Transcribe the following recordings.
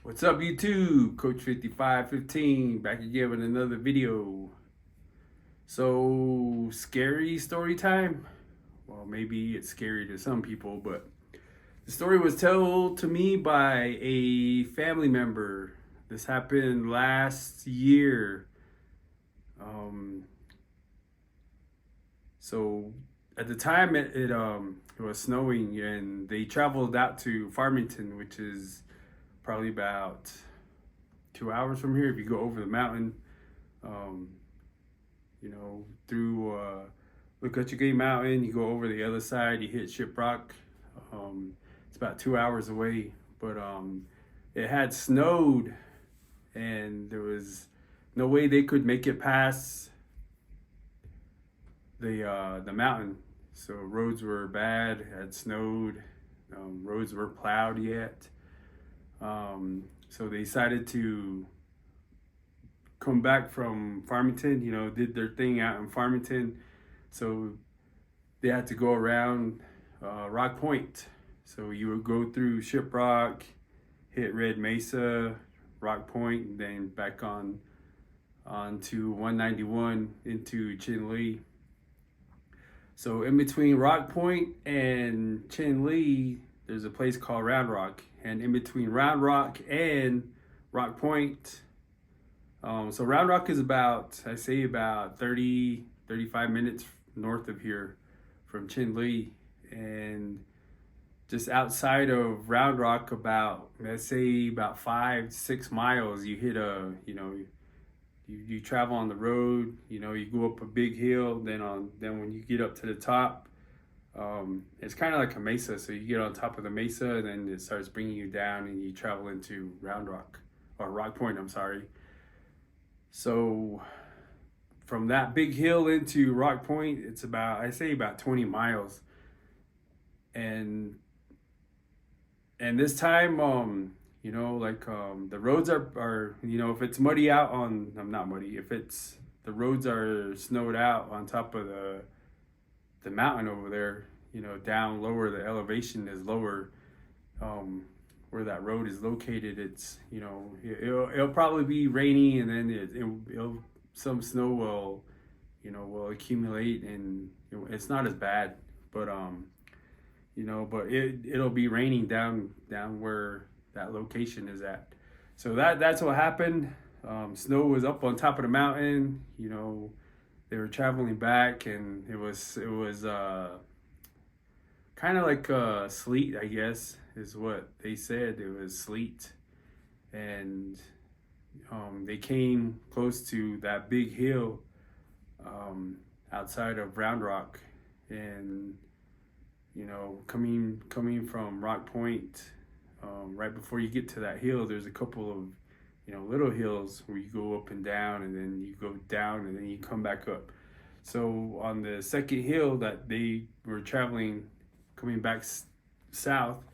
What's up, YouTube? Coach 5515 back again with another video. So, scary story time? Well, maybe it's scary to some people, but the story was told to me by a family member. This happened last year. Um, so at the time it was snowing, and they traveled out to Farmington, which is probably about 2 hours from here if you go over the mountain. Um, through Game Mountain, you go over the other side, you hit Shiprock. It's about 2 hours away, but it had snowed, and there was no way they could make it past the mountain. So roads were bad, it had snowed, roads weren't plowed yet. So they decided to come back from Farmington, did their thing out in Farmington. So they had to go around Rock Point. So you would go through Shiprock, hit Red Mesa, Rock Point, and then back on to 191 into Chinle. So in between Rock Point and Chinle, there's a place called Round Rock. And in between Round Rock and Rock Point, so Round Rock is about 35 minutes north of here from Chinle. And just outside of Round Rock, about 5-6 miles, you hit you travel on the road, you go up a big hill, then when you get up to the top, it's kind of like a mesa. So you get on top of the mesa, and then it starts bringing you down, and you travel into Round Rock, or Rock Point, I'm sorry. So from that big hill into Rock Point, it's about 20 miles. And this time, the roads are if it's muddy out on, not muddy, if the roads are snowed out on top of the mountain over there, down lower, the elevation is lower, where that road is located. It's, it'll probably be rainy, and then it'll some snow will accumulate, and it's not as bad, but but it'll be raining down where that location is at. So that's what happened. Snow was up on top of the mountain. They were traveling back, and it was kind of like sleet, I guess, is what they said. It was sleet, and they came close to that big hill outside of Round Rock, and coming from Rock Point, right before you get to that hill, there's a couple of little hills where you go up and down, and then you go down, and then you come back up. So on the second hill that they were traveling, coming back south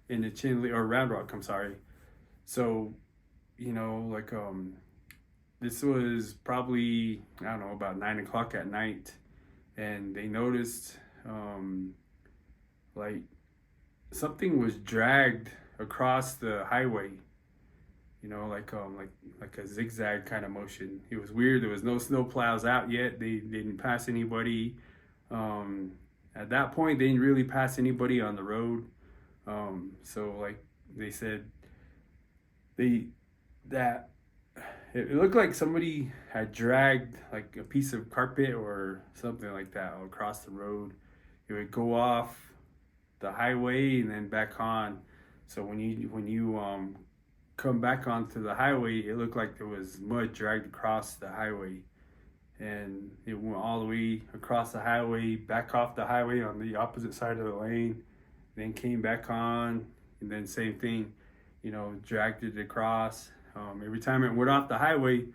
in the Chinle, or Round Rock, I'm sorry. So, this was probably, I don't know, about 9 o'clock at night, and they noticed something was dragged across the highway, like a zigzag kind of motion. It was weird. There was no snow plows out yet. They didn't pass anybody. At that point, they didn't really pass anybody on the road. So like they said, that it looked like somebody had dragged like a piece of carpet or something like that across the road. It would go off the highway and then back on. So when you come back onto the highway, it looked like there was mud dragged across the highway, and it went all the way across the highway, back off the highway on the opposite side of the lane, then came back on, and then same thing, dragged it across. Every time it went off the highway,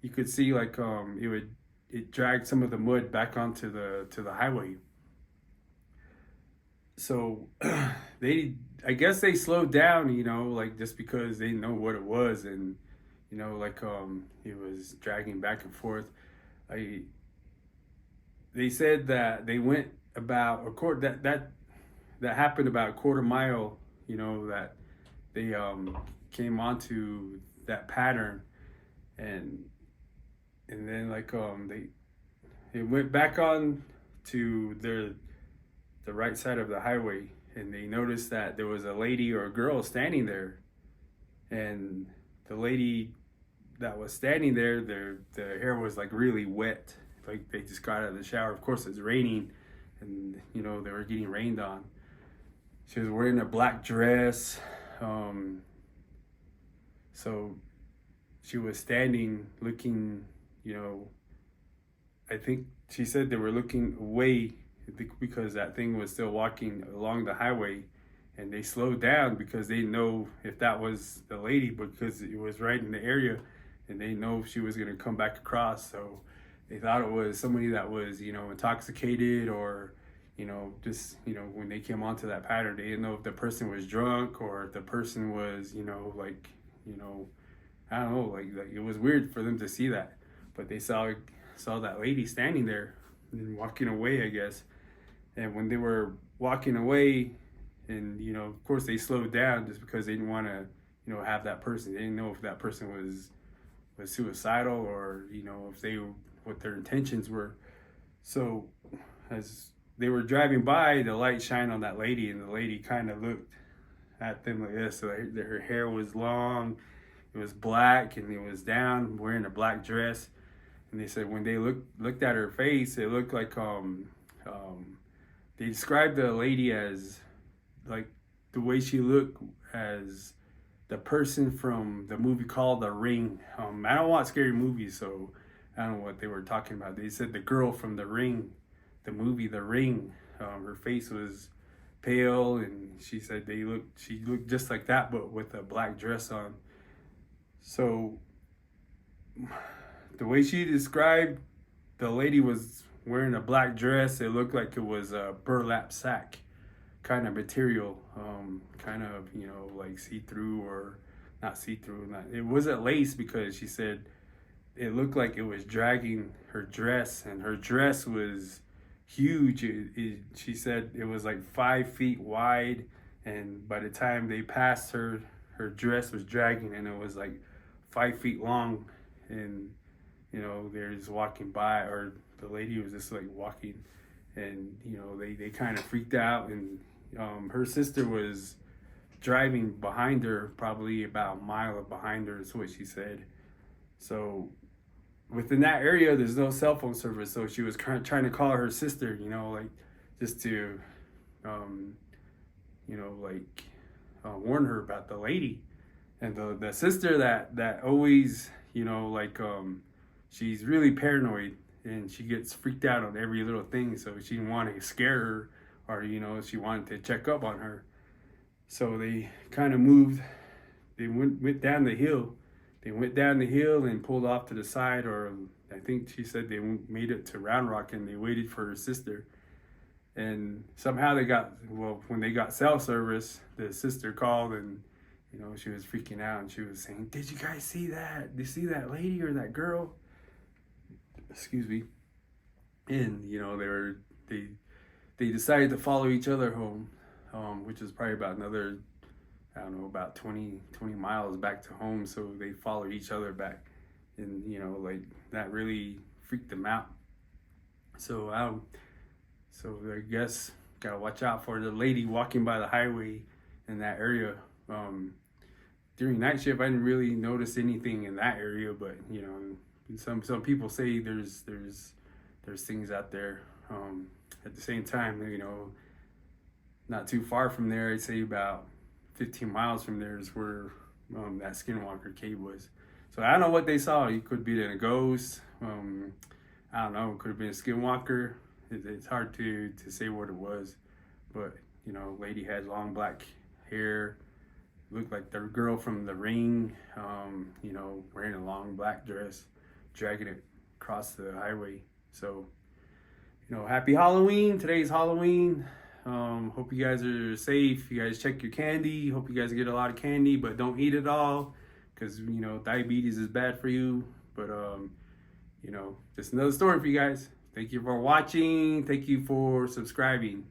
you could see it dragged some of the mud back onto the highway. So I guess they slowed down, just because they know what it was, and it was dragging back and forth. They said that they went about a quarter, that happened about a quarter mile, that they came onto that pattern, and then like they went back on to the right side of the highway, and they noticed that there was a lady or a girl standing there, and the lady that was standing there, their hair was like really wet, like they just got out of the shower. Of course, it's raining, and you know they were getting rained on. She was wearing a black dress, so she was standing, looking. You know, I think she said they were looking away because that thing was still walking along the highway, and they slowed down because they know if that was the lady, because it was right in the area, and they know if she was going to come back across. So they thought it was somebody that was, you know, intoxicated, or, you know, just, you know, when they came onto that pattern, they didn't know if the person was drunk or if the person was, you know, like, you know, I don't know, like it was weird for them to see that, but they saw that lady standing there and walking away, I guess. And when they were walking away, and, you know, of course they slowed down just because they didn't want to, you know, have that person. They didn't know if that person was suicidal, or, you know, if what their intentions were. So as they were driving by, the light shined on that lady, and the lady kind of looked at them like this. So her hair was long, it was black, and it was down, wearing a black dress. And they said when they looked at her face, it looked like they described the lady as, like, the way she looked as the person from the movie called The Ring. I don't watch scary movies, so I don't know what they were talking about. They said the girl from The Ring, the movie The Ring. Her face was pale, and she said she looked just like that, but with a black dress on. So the way she described, the lady was wearing a black dress. It looked like it was a burlap sack kind of material, kind of, you know, like see-through, or not see-through. It wasn't lace, because she said it looked like it was dragging her dress, and her dress was huge. She said it was like 5 feet wide, and by the time they passed her, her dress was dragging, and it was like 5 feet long. And, you know, they're just walking by, or the lady was just like walking, and, you know, they kind of freaked out. And her sister was driving behind her, probably about a mile behind her, is what she said. So within that area, there's no cell phone service, so she was kind of trying to call her sister, you know, like just to, you know, like warn her about the lady. And the sister that always, you know, like she's really paranoid, and she gets freaked out on every little thing, so she didn't want to scare her, or, you know, she wanted to check up on her. So they kind of moved. They went down the hill. They went down the hill and pulled off to the side, or I think she said they made it to Round Rock, and they waited for her sister. And somehow when they got cell service, the sister called, and, you know, she was freaking out, and she was saying, "Did you guys see that? Did you see that lady or that girl?" Excuse me. And, you know, they decided to follow each other home, which is probably about another, I don't know, about 20 miles back to home. So they followed each other back, and, you know, like that really freaked them out. So I guess gotta watch out for the lady walking by the highway in that area. During night shift, I didn't really notice anything in that area, but, you know, some people say there's things out there. At the same time, you know, not too far from there, I'd say about 15 miles from there is where that Skinwalker cave was. So I don't know what they saw. It could be a ghost. I don't know. It could have been a Skinwalker. It's hard to say what it was. But, you know, lady had long black hair. Looked like the girl from The Ring, you know, wearing a long black dress, dragging it across the highway. So, you know, happy Halloween. Today's Halloween. Hope you guys are safe. You guys check your candy. Hope you guys get a lot of candy, but don't eat it all, because, you know, diabetes is bad for you. But, you know, just another story for you guys. Thank you for watching. Thank you for subscribing.